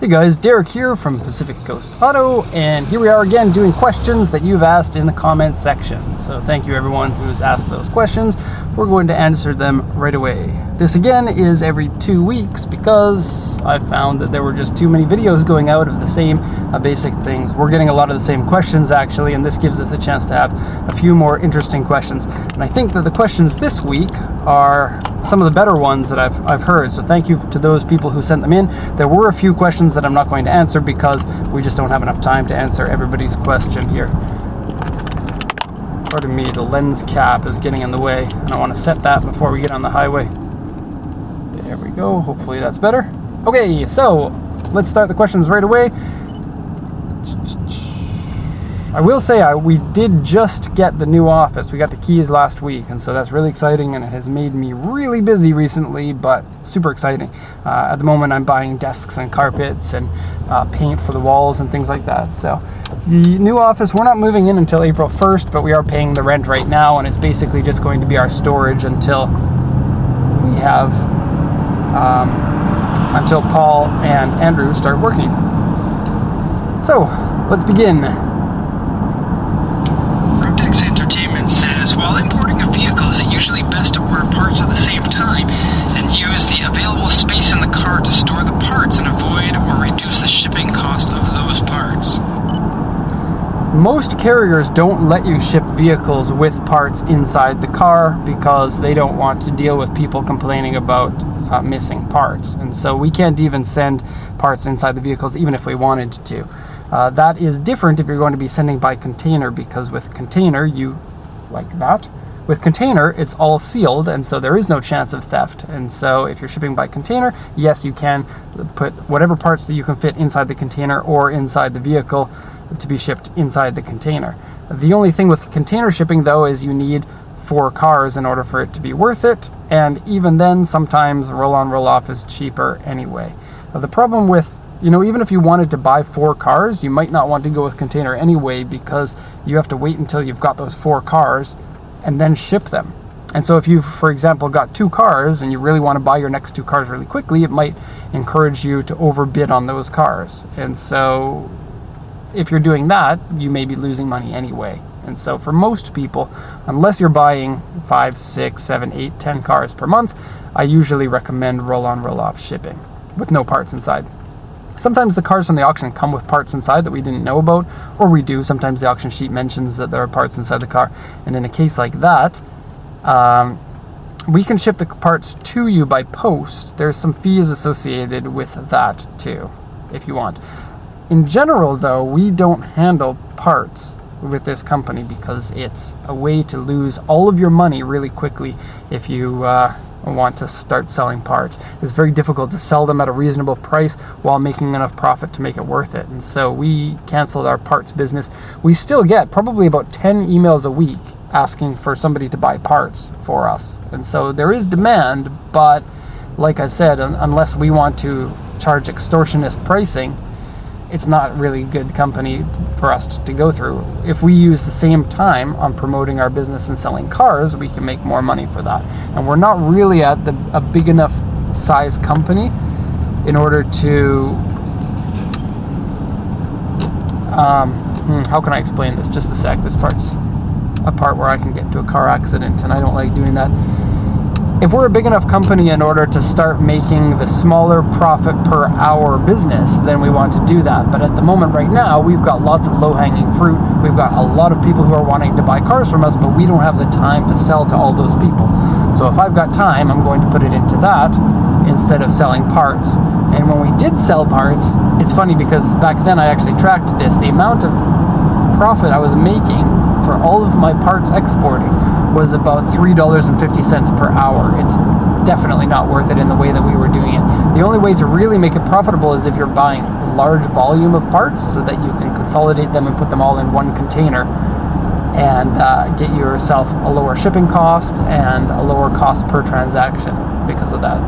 Hey guys, Derek here from Pacific Coast Auto, and here we are again doing questions that you've asked in the comments section. So thank you everyone who's asked those questions. We're going to answer them right away. This again is every 2 weeks because I found that there were just too many videos going out of the same basic things. We're getting a lot of the same questions actually, and this gives us a chance to have a few more interesting questions. And I think that the questions this week are some of the better ones that I've heard. So thank you to those people who sent them in. There were a few questions that I'm not going to answer because we just don't have enough time to answer everybody's question here. Pardon me, the lens cap is getting in the way, and I want to set that before we get on the highway. There we go. Hopefully that's better. Okay, so let's start the questions right away. I will say we did just get the new office. We got the keys last week, and so that's really exciting, and it has made me really busy recently, but super exciting. At the moment, I'm buying desks and carpets and paint for the walls and things like that. So the new office, we're not moving in until April 1st, but we are paying the rent right now, and it's basically just going to be our storage until we have, until Paul and Andrew start working. So let's begin. Entertainment says, while importing a vehicle, is it usually best to order parts at the same time and use the available space in the car to store the parts and avoid or reduce the shipping cost of those parts? Most carriers don't let you ship vehicles with parts inside the car because they don't want to deal with people complaining about missing parts. And so we can't even send parts inside the vehicles even if we wanted to. That is different if you're going to be sending by container, because with container, with container, it's all sealed, and so there is no chance of theft. And so if you're shipping by container, yes, you can put whatever parts that you can fit inside the container or inside the vehicle to be shipped inside the container. The only thing with container shipping, though, is you need 4 cars in order for it to be worth it, and even then, sometimes roll-on, roll-off is cheaper anyway. The problem with even if you wanted to buy 4 cars, you might not want to go with container anyway because you have to wait until you've got those 4 cars and then ship them. And so if you, for example, got 2 cars and you really want to buy your next 2 cars really quickly, it might encourage you to overbid on those cars. And so if you're doing that, you may be losing money anyway. And so for most people, unless you're buying 5, 6, 7, 8, 10 cars per month, I usually recommend roll-on, roll-off shipping with no parts inside. Sometimes the cars from the auction come with parts inside that we didn't know about, or we do. Sometimes the auction sheet mentions that there are parts inside the car. And in a case like that, we can ship the parts to you by post. There's some fees associated with that too, if you want. In general, though, we don't handle parts with this company because it's a way to lose all of your money really quickly if you want to start selling parts. It's very difficult to sell them at a reasonable price while making enough profit to make it worth it. And so we canceled our parts business. We still get probably about 10 emails a week asking for somebody to buy parts for us. And so there is demand, but like I said, unless we want to charge extortionist pricing, it's not really good company for us to go through. If we use the same time on promoting our business and selling cars, we can make more money for that. And we're not really at a big enough size company in order to, how can I explain this? Just a sec. This part's a part where I can get into a car accident, and I don't like doing that. If we're a big enough company in order to start making the smaller profit per hour business, then we want to do that. But at the moment right now, we've got lots of low-hanging fruit. We've got a lot of people who are wanting to buy cars from us, but we don't have the time to sell to all those people. So if I've got time, I'm going to put it into that instead of selling parts. And when we did sell parts, it's funny because back then I actually tracked this. The amount of profit I was making for all of my parts exporting was about $3.50 per hour. It's definitely not worth it in the way that we were doing it. The only way to really make it profitable is if you're buying large volume of parts so that you can consolidate them and put them all in one container and get yourself a lower shipping cost and a lower cost per transaction because of that.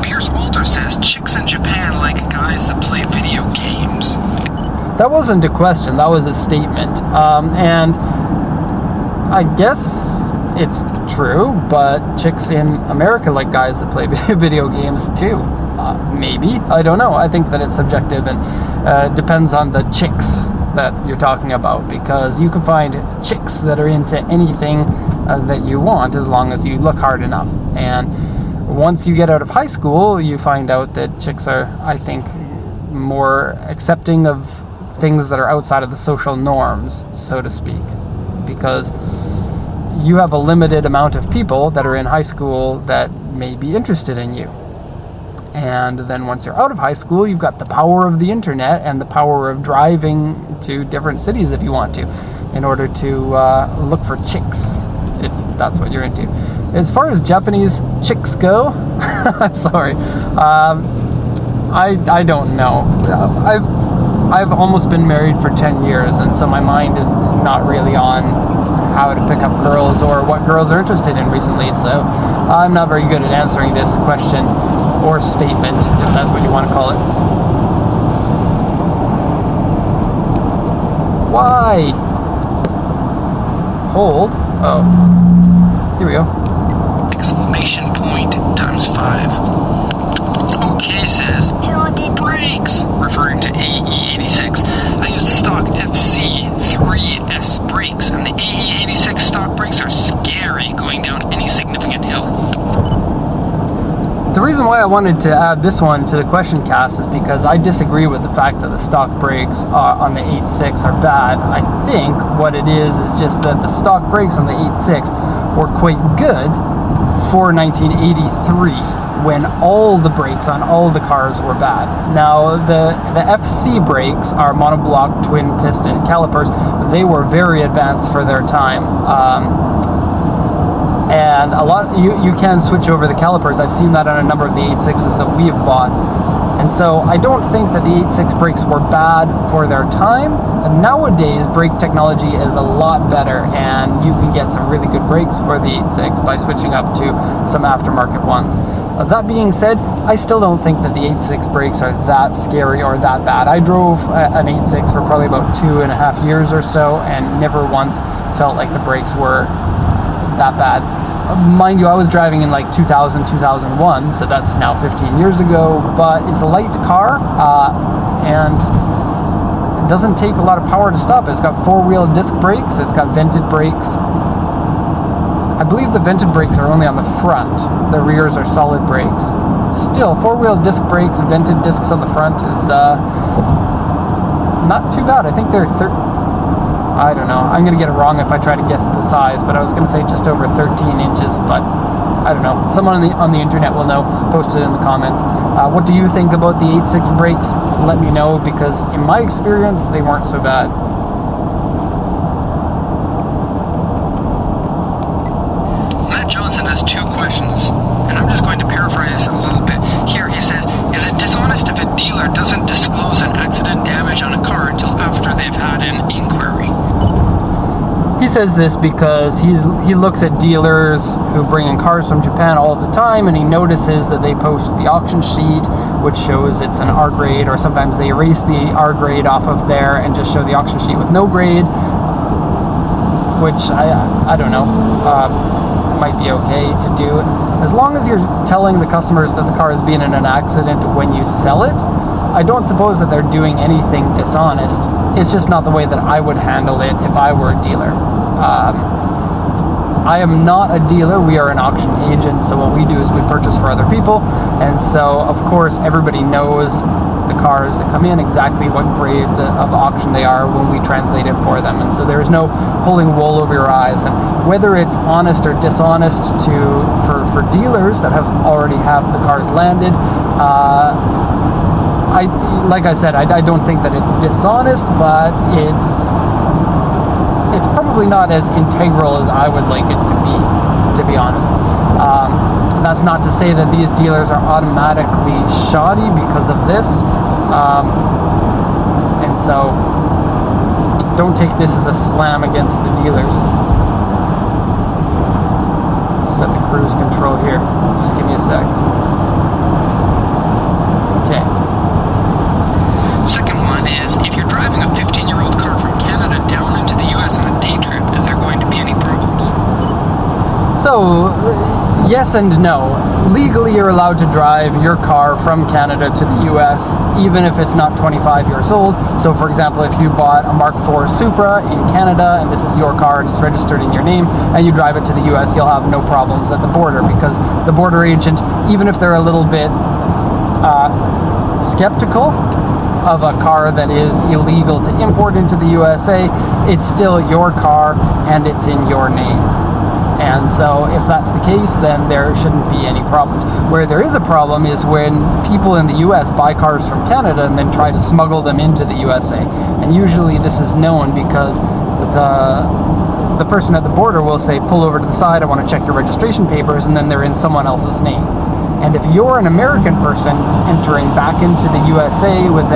Pierce Walter says chicks in Japan like guys that play video games. That wasn't a question, that was a statement. And I guess it's true, but chicks in America like guys that play video games too. Maybe. I don't know. I think that it's subjective and depends on the chicks that you're talking about, because you can find chicks that are into anything that you want as long as you look hard enough. And once you get out of high school, you find out that chicks are, I think, more accepting of things that are outside of the social norms, so to speak, because you have a limited amount of people that are in high school that may be interested in you. And then once you're out of high school, you've got the power of the internet and the power of driving to different cities if you want to, in order to look for chicks, if that's what you're into. As far as Japanese chicks go, I'm sorry, I don't know. I've almost been married for 10 years, and so my mind is not really on how to pick up girls or what girls are interested in recently, so I'm not very good at answering this question or statement, if that's what you want to call it. Why? Hold. Oh. Here we go. Exclamation point times 5. Okay says, horrible brakes! Referring to AE86. I used stock FC3S brakes, and the AE86 stock brakes are scary going down any significant hill. The reason why I wanted to add this one to the question cast is because I disagree with the fact that the stock brakes on the 8.6 are bad. I think what it is just that the stock brakes on the 8.6 were quite good for 1983, when all the brakes on all the cars were bad. Now, the FC brakes are monoblock twin piston calipers. They were very advanced for their time. And a lot, you can switch over the calipers. I've seen that on a number of the 8.6s that we've bought. And so I don't think that the 8.6 brakes were bad for their time. And nowadays, brake technology is a lot better, and you can get some really good brakes for the 8.6 by switching up to some aftermarket ones. That being said, I still don't think that the 8.6 brakes are that scary or that bad. I drove an 8.6 for probably about 2.5 years or so, and never once felt like the brakes were that bad. Mind you, I was driving in like 2000, 2001, so that's now 15 years ago, but it's a light car, and it doesn't take a lot of power to stop it. It's got four-wheel disc brakes, it's got vented brakes. I believe the vented brakes are only on the front, the rears are solid brakes. Still, four-wheel disc brakes, vented discs on the front is not too bad. I think they're I don't know. I'm going to get it wrong if I try to guess the size, but I was going to say just over 13 inches, but I don't know. Someone on the internet will know. Post it in the comments. What do you think about the 8.6 brakes? Let me know, because in my experience, they weren't so bad. Matt Johnson has 2 questions, and I'm just going to paraphrase a little bit. Here he says, is it dishonest if a dealer doesn't disclose an accident damage on a car until after they've had an inquiry? He says this because he looks at dealers who bring in cars from Japan all the time, and he notices that they post the auction sheet, which shows it's an R grade, or sometimes they erase the R grade off of there and just show the auction sheet with no grade, which I don't know, might be okay to do. As long as you're telling the customers that the car has been in an accident when you sell it, I don't suppose that they're doing anything dishonest. It's just not the way that I would handle it if I were a dealer. I am not a dealer. We are an auction agent, so what we do is we purchase for other people, and so of course everybody knows the cars that come in, exactly what grade of auction they are when we translate it for them, and so there is no pulling wool over your eyes. And whether it's honest or dishonest for dealers that already have the cars landed, like I said, I don't think that it's dishonest, but it's probably not as integral as I would like it to be honest. That's not to say that these dealers are automatically shoddy because of this, and so don't take this as a slam against the dealers. Set the cruise control here. Just give me a sec. Okay. Second one is, if you're driving a 15-year-old car from Canada down into the US on a day trip, is there going to be any problems? So, yes yes and no. Legally, you're allowed to drive your car from Canada to the US, even if it's not 25 years old. So for example, if you bought a Mark IV Supra in Canada, and this is your car and it's registered in your name, and you drive it to the US, you'll have no problems at the border, because the border agent, even if they're a little bit skeptical of a car that is illegal to import into the USA, it's still your car and it's in your name. And so if that's the case, then there shouldn't be any problems. Where there is a problem is when people in the US buy cars from Canada and then try to smuggle them into the USA. And usually this is known because the person at the border will say, pull over to the side, I want to check your registration papers, and then they're in someone else's name. And if you're an American person entering back into the USA with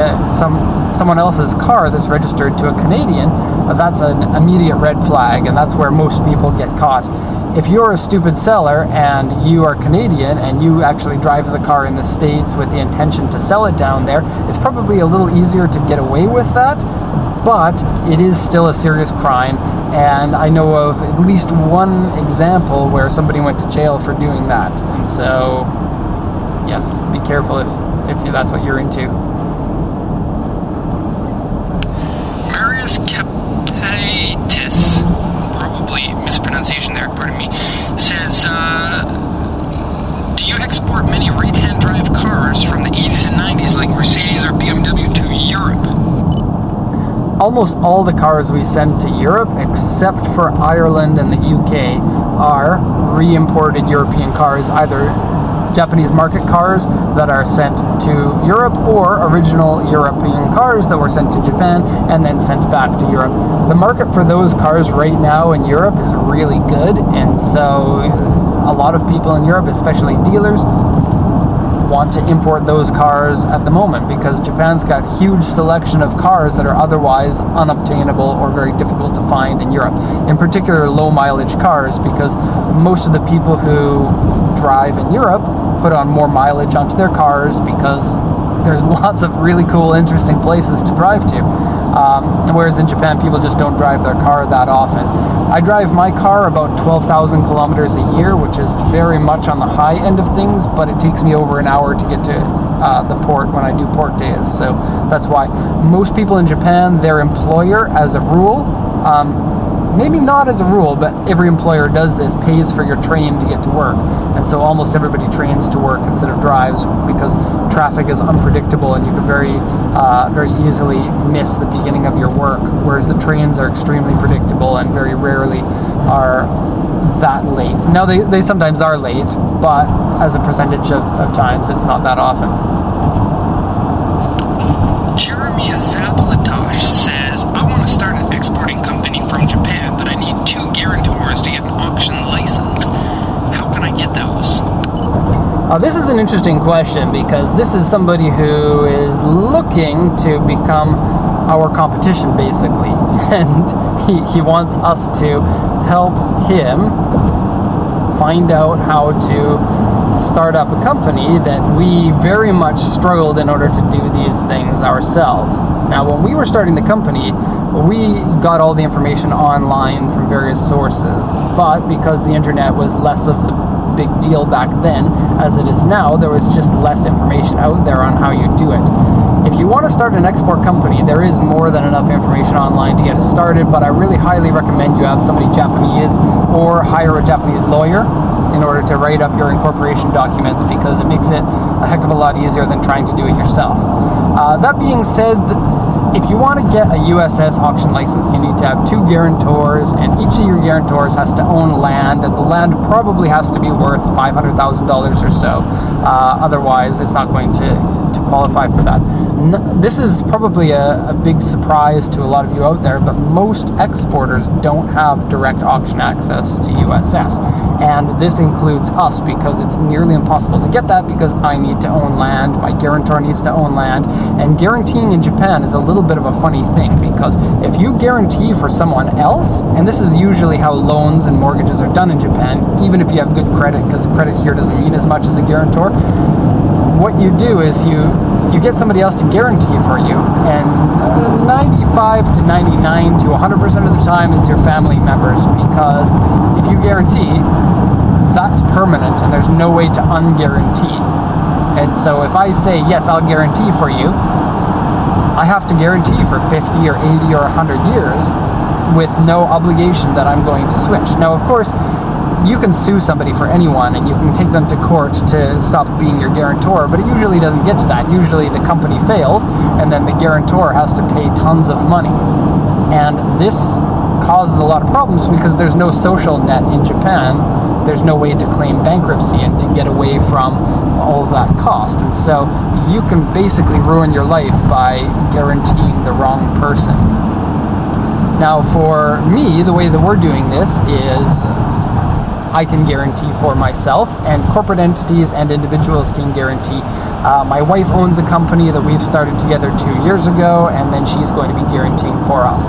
someone else's car that's registered to a Canadian, that's an immediate red flag, and that's where most people get caught. If you're a stupid seller and you are Canadian and you actually drive the car in the States with the intention to sell it down there, it's probably a little easier to get away with that, but it is still a serious crime. And I know of at least one example where somebody went to jail for doing that. And so, yes, be careful if that's what you're into. Marius Capaitis, probably mispronunciation there, pardon me, says, do you export many right-hand drive cars from the 80s and 90s like Mercedes or BMW to Europe? Almost all the cars we send to Europe, except for Ireland and the UK, are re-imported European cars, either Japanese market cars that are sent to Europe or original European cars that were sent to Japan and then sent back to Europe. The market for those cars right now in Europe is really good, and so a lot of people in Europe, especially dealers, want to import those cars at the moment because Japan's got huge selection of cars that are otherwise unobtainable or very difficult to find in Europe. In particular, low mileage cars, because most of the people who drive in Europe put on more mileage onto their cars because there's lots of really cool, interesting places to drive to. Whereas in Japan, people just don't drive their car that often. I drive my car about 12,000 kilometers a year, which is very much on the high end of things, but it takes me over an hour to get to the port when I do port days. So that's why most people in Japan, their employer, as a rule, maybe not as a rule, but every employer does this, pays for your train to get to work. And so almost everybody trains to work instead of drives because traffic is unpredictable and you can very easily miss the beginning of your work, whereas the trains are extremely predictable and very rarely are that late. Now, they sometimes are late, but as a percentage of times, it's not that often. Jeremy Zaplatosh says, I want to start an exporting company from Japan, but I need 2 guarantors to get an auction license. How can I get those? This is an interesting question because this is somebody who is looking to become our competition, basically. And he wants us to help him find out how to start up a company that we very much struggled in order to do these things ourselves. Now, when we were starting the company, we got all the information online from various sources, but because the internet was less of a big deal back then as it is now, there was just less information out there on how you do it. If you want to start an export company, there is more than enough information online to get it started, but I really highly recommend you have somebody Japanese or hire a Japanese lawyer in order to write up your incorporation documents, because it makes it a heck of a lot easier than trying to do it yourself. That being said, if you want to get a USS auction license, you need to have 2 guarantors, and each of your guarantors has to own land, and the land probably has to be worth $500,000 or so. Otherwise, it's not going to qualify for that. This is probably a big surprise to a lot of you out there, but most exporters don't have direct auction access to USS. And this includes us, because it's nearly impossible to get that, because I need to own land, my guarantor needs to own land, and guaranteeing in Japan is a little bit of a funny thing, because if you guarantee for someone else, and this is usually how loans and mortgages are done in Japan, even if you have good credit, because credit here doesn't mean as much as a guarantor, what you do is you get somebody else to guarantee for you, and 95 to 99 to 100% of the time it's your family members, because if you guarantee, that's permanent and there's no way to unguarantee. And so if I say, yes, I'll guarantee for you, I have to guarantee for 50 or 80 or 100 years with no obligation that I'm going to switch. Now, of course, you can sue somebody for anyone and you can take them to court to stop being your guarantor, but it usually doesn't get to that. Usually the company fails and then the guarantor has to pay tons of money. And this causes a lot of problems because there's no social net in Japan. There's no way to claim bankruptcy and to get away from all of that cost. And so you can basically ruin your life by guaranteeing the wrong person. Now for me, the way that we're doing this is I can guarantee for myself, and corporate entities and individuals can guarantee. My wife owns a company that we've started together 2 years ago, and then she's going to be guaranteeing for us.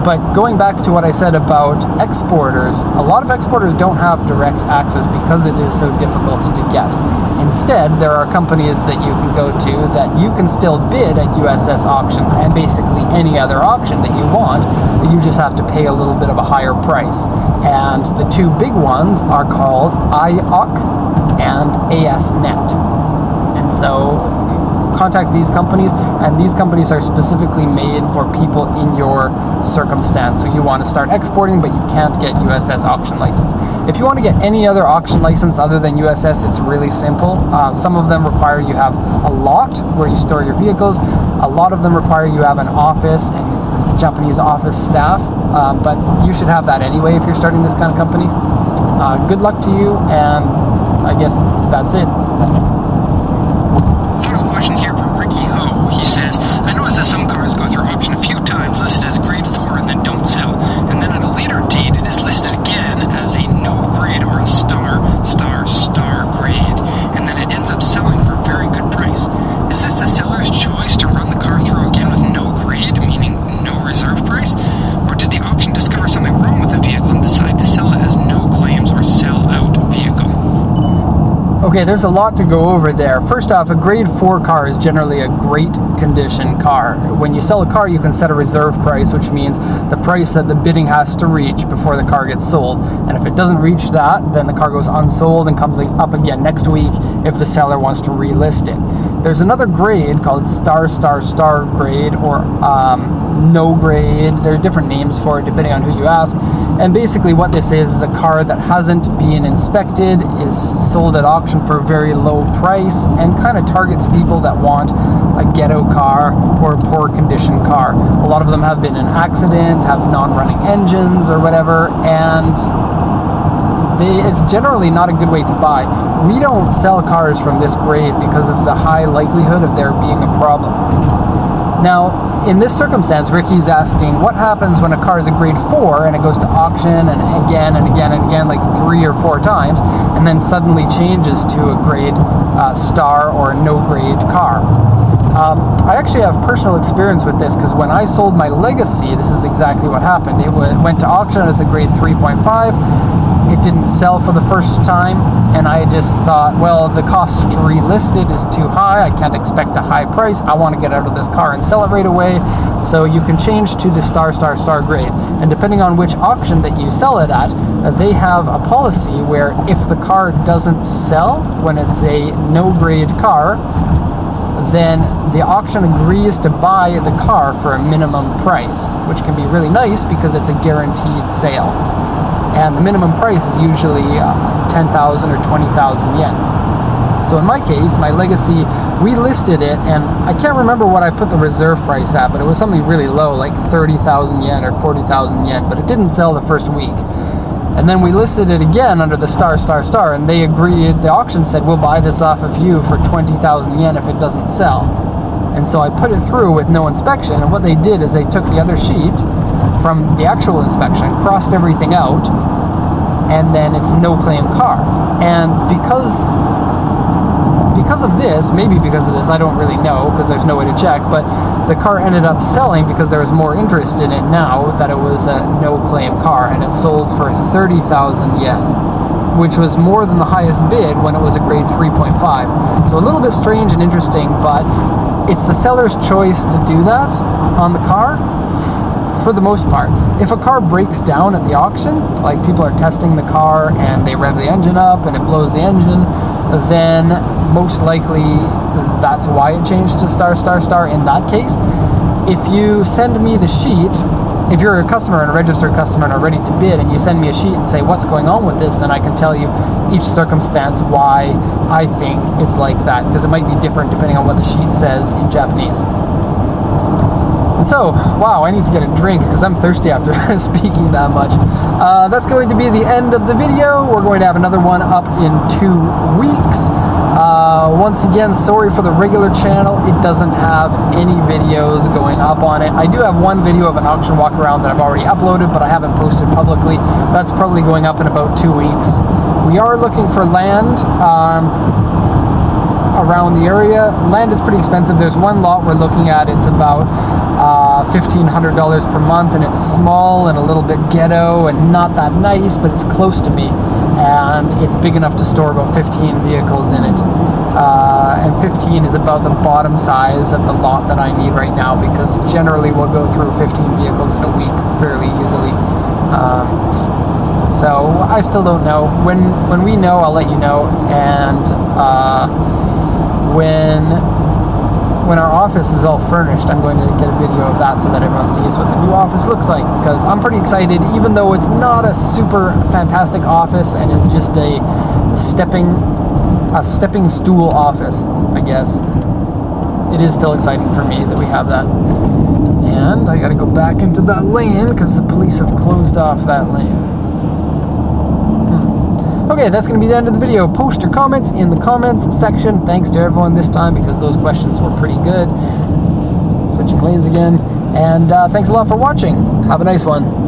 But going back to what I said about exporters, a lot of exporters don't have direct access because it is so difficult to get. Instead, there are companies that you can go to that you can still bid at USS auctions and basically any other auction that you want. You just have to pay a little bit of a higher price. And the two big ones are called IOC and ASNet. And so contact these companies, and these companies are specifically made for people in your circumstance. So you want to start exporting, but you can't get USS auction license. If you want to get any other auction license other than USS, it's really simple. Some of them require you have a lot where you store your vehicles. A lot of them require you have an office and Japanese office staff, but you should have that anyway if you're starting this kind of company. Good luck to you, and I guess that's it. Okay, there's a lot to go over there. First off, a grade 4 car is generally a great condition car. When you sell a car, you can set a reserve price, which means the price that the bidding has to reach before the car gets sold. And if it doesn't reach that, then the car goes unsold and comes up again next week if the seller wants to relist it. There's another grade called star grade, or no grade. There are different names for it depending on who you ask. And basically what this is a car that hasn't been inspected, is sold at auction for a very low price, and kind of targets people that want a ghetto car or a poor condition car. A lot of them have been in accidents, have non-running engines or whatever, and it's generally not a good way to buy. We don't sell cars from this grade because of the high likelihood of there being a problem. Now, in this circumstance, Ricky's asking, what happens when a car is a grade 4 and it goes to auction and again and again and again, like 3 or 4 times, and then suddenly changes to a grade star or a no grade car? I actually have personal experience with this because when I sold my Legacy, this is exactly what happened. It went to auction as a grade 3.5. It didn't sell for the first time, and I just thought, well, the cost to relist it is too high. I can't expect a high price. I want to get out of this car and sell it right away. So you can change to the star grade. And depending on which auction that you sell it at, they have a policy where if the car doesn't sell when it's a no grade car, then the auction agrees to buy the car for a minimum price, which can be really nice because it's a guaranteed sale. And the minimum price is usually 10,000 or 20,000 yen. So in my case, my Legacy, we listed it, and I can't remember what I put the reserve price at, but it was something really low, like 30,000 yen or 40,000 yen, but it didn't sell the first week. And then we listed it again under the star, and they agreed. The auction said, we'll buy this off of you for 20,000 yen if it doesn't sell. And so I put it through with no inspection, and what they did is they took the other sheet from the actual inspection, crossed everything out, and then it's a no claim car. And because of this, maybe because of this, I don't really know because there's no way to check, but the car ended up selling because there was more interest in it now that it was a no claim car, and it sold for 30,000 yen, which was more than the highest bid when it was a grade 3.5. So a little bit strange and interesting, but it's the seller's choice to do that on the car for the most part. If a car breaks down at the auction, like people are testing the car and they rev the engine up and it blows the engine, then most likely that's why it changed to star in that case. If you send me the sheet, if you're a customer and a registered customer and are ready to bid, and you send me a sheet and say what's going on with this, then I can tell you each circumstance why I think it's like that, because it might be different depending on what the sheet says in Japanese. And so, wow, I need to get a drink because I'm thirsty after speaking that much. That's going to be the end of the video. We're going to have another one up in 2 weeks. Once again, sorry for the regular channel. It doesn't have any videos going up on it. I do have one video of an auction walk around that I've already uploaded, but I haven't posted publicly. That's probably going up in about 2 weeks. We are looking for land around the area. Land is pretty expensive. There's one lot we're looking at. It's about $1,500 per month, and it's small and a little bit ghetto and not that nice, but it's close to me, and it's big enough to store about 15 vehicles in it. And 15 is about the bottom size of the lot that I need right now, because generally we'll go through 15 vehicles in a week fairly easily. So I still don't know. When we know, I'll let you know. And when our office is all furnished, I'm going to get a video of that so that everyone sees what the new office looks like, because I'm pretty excited, even though it's not a super fantastic office and is just a stepping stool office, I guess. It is still exciting for me that we have that. And I gotta go back into that lane because the police have closed off that lane. Okay, that's going to be the end of the video. Post your comments in the comments section. Thanks to everyone this time because those questions were pretty good. Switching lanes again. And thanks a lot for watching. Have a nice one.